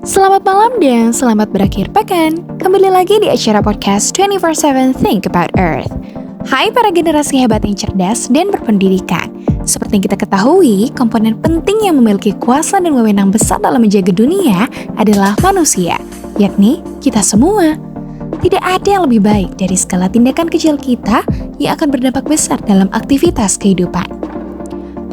Selamat malam dan selamat berakhir pekan. Kembali lagi di acara podcast 24/7 Think About Earth. Hai para generasi hebat yang cerdas dan berpendidikan. Seperti yang kita ketahui, komponen penting yang memiliki kuasa dan wewenang besar dalam menjaga dunia adalah manusia, yakni kita semua. Tidak ada yang lebih baik dari segala tindakan kecil kita yang akan berdampak besar dalam aktivitas kehidupan.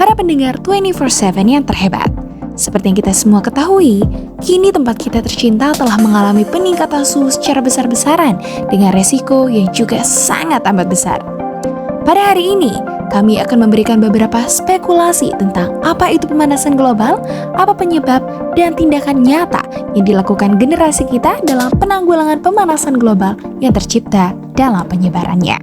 Para pendengar 24/7 yang terhebat, seperti yang kita semua ketahui, kini tempat kita tercinta telah mengalami peningkatan suhu secara besar-besaran dengan resiko yang juga sangat amat besar. Pada hari ini, kami akan memberikan beberapa spekulasi tentang apa itu pemanasan global, apa penyebab, dan tindakan nyata yang dilakukan generasi kita dalam penanggulangan pemanasan global yang tercipta dalam penyebarannya.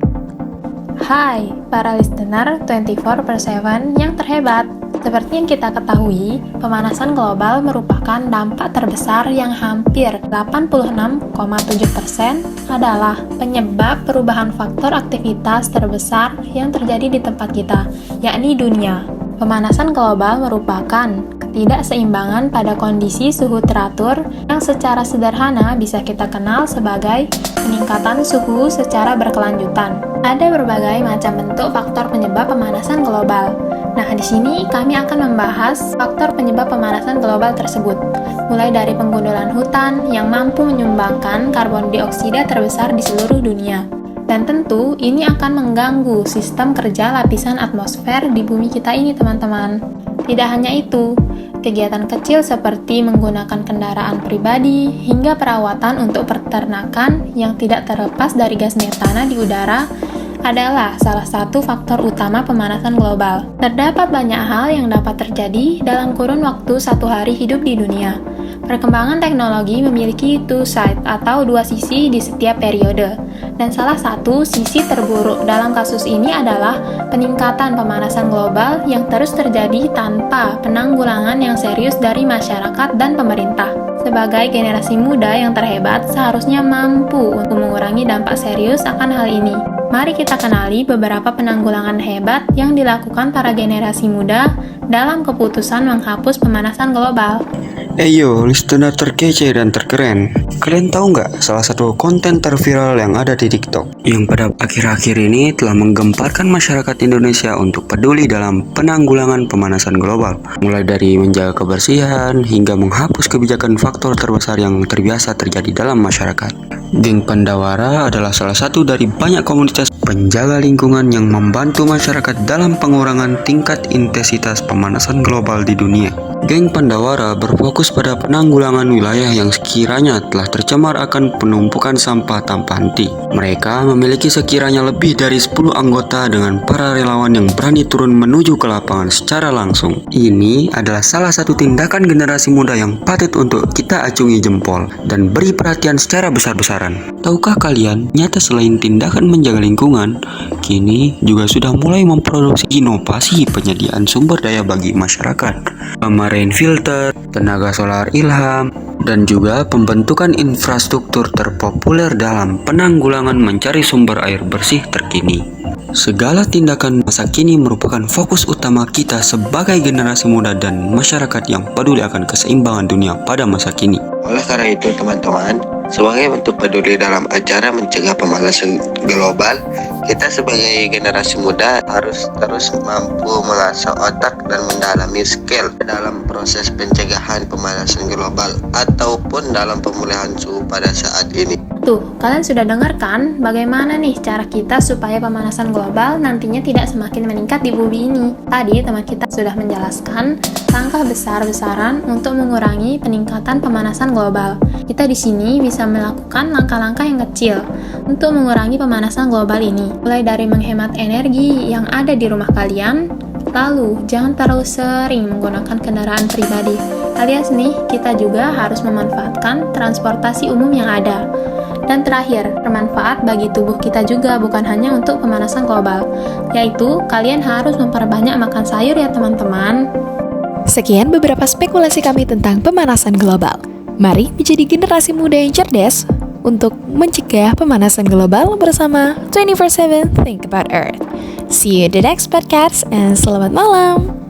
Hai, para listener 24/7 yang terhebat. Seperti yang kita ketahui, pemanasan global merupakan dampak terbesar yang hampir 86,7% adalah penyebab perubahan faktor aktivitas terbesar yang terjadi di tempat kita, yakni dunia. Pemanasan global merupakan ketidakseimbangan pada kondisi suhu teratur yang secara sederhana bisa kita kenal sebagai peningkatan suhu secara berkelanjutan. Ada berbagai macam bentuk faktor penyebab pemanasan global. Nah, di sini kami akan membahas faktor penyebab pemanasan global tersebut, mulai dari penggundulan hutan yang mampu menyumbangkan karbon dioksida terbesar di seluruh dunia. Dan tentu ini akan mengganggu sistem kerja lapisan atmosfer di bumi kita ini, teman-teman. Tidak hanya itu, kegiatan kecil seperti menggunakan kendaraan pribadi hingga perawatan untuk peternakan yang tidak terlepas dari gas metana di udara adalah salah satu faktor utama pemanasan global. Terdapat banyak hal yang dapat terjadi dalam kurun waktu 1 hari hidup di dunia. Perkembangan teknologi memiliki two side atau dua sisi di setiap periode. Dan salah satu sisi terburuk dalam kasus ini adalah peningkatan pemanasan global yang terus terjadi tanpa penanggulangan yang serius dari masyarakat dan pemerintah. Sebagai generasi muda yang terhebat, seharusnya mampu untuk mengurangi dampak serius akan hal ini. Mari kita kenali beberapa penanggulangan hebat yang dilakukan para generasi muda dalam keputusan menghapus pemanasan global. Yo, listener terkece dan terkeren. Kalian tahu nggak salah satu konten terviral yang ada di TikTok yang pada akhir-akhir ini telah menggemparkan masyarakat Indonesia untuk peduli dalam penanggulangan pemanasan global, mulai dari menjaga kebersihan hingga menghapus kebijakan faktor terbesar yang terbiasa terjadi dalam masyarakat. Geng Pandawara adalah salah satu dari banyak komunitas penjaga lingkungan yang membantu masyarakat dalam pengurangan tingkat intensitas pemanasan global di dunia. Geng Pandawara berfokus pada penanggulangan wilayah yang sekiranya telah tercemar akan penumpukan sampah tanpa henti. Mereka memiliki sekiranya lebih dari 10 anggota dengan para relawan yang berani turun menuju ke lapangan secara langsung. Ini adalah salah satu tindakan generasi muda yang patut untuk kita acungi jempol dan beri perhatian secara besar-besaran. Tahukah kalian, nyata selain tindakan menjaga lingkungan, kini juga sudah mulai memproduksi inovasi penyediaan sumber daya bagi masyarakat. Rain filter, tenaga solar ilham, dan juga pembentukan infrastruktur terpopuler dalam penanggulangan mencari sumber air bersih terkini. Segala tindakan masa kini merupakan fokus utama kita sebagai generasi muda dan masyarakat yang peduli akan keseimbangan dunia pada masa kini. Oleh karena itu, teman-teman, sebagai bentuk peduli dalam acara mencegah pemanasan global, kita sebagai generasi muda harus terus mampu mengasah otak dan mendalami skill dalam proses pencegahan pemanasan global ataupun dalam pemulihan suhu pada saat ini. Tuh, kalian sudah dengarkan bagaimana nih cara kita supaya pemanasan global nantinya tidak semakin meningkat di bumi ini. Tadi teman kita sudah menjelaskan langkah besar-besaran untuk mengurangi peningkatan pemanasan global. Kita di sini bisa melakukan langkah-langkah yang kecil untuk mengurangi pemanasan global ini. Mulai dari menghemat energi yang ada di rumah kalian, lalu jangan terlalu sering menggunakan kendaraan pribadi. Alias nih, kita juga harus memanfaatkan transportasi umum yang ada. Dan terakhir, bermanfaat bagi tubuh kita juga, bukan hanya untuk pemanasan global, yaitu kalian harus memperbanyak makan sayur ya teman-teman. Sekian beberapa spekulasi kami tentang pemanasan global. Mari menjadi generasi muda yang cerdas untuk mencegah pemanasan global bersama 24/7 Think About Earth. See you in the next podcast and selamat malam.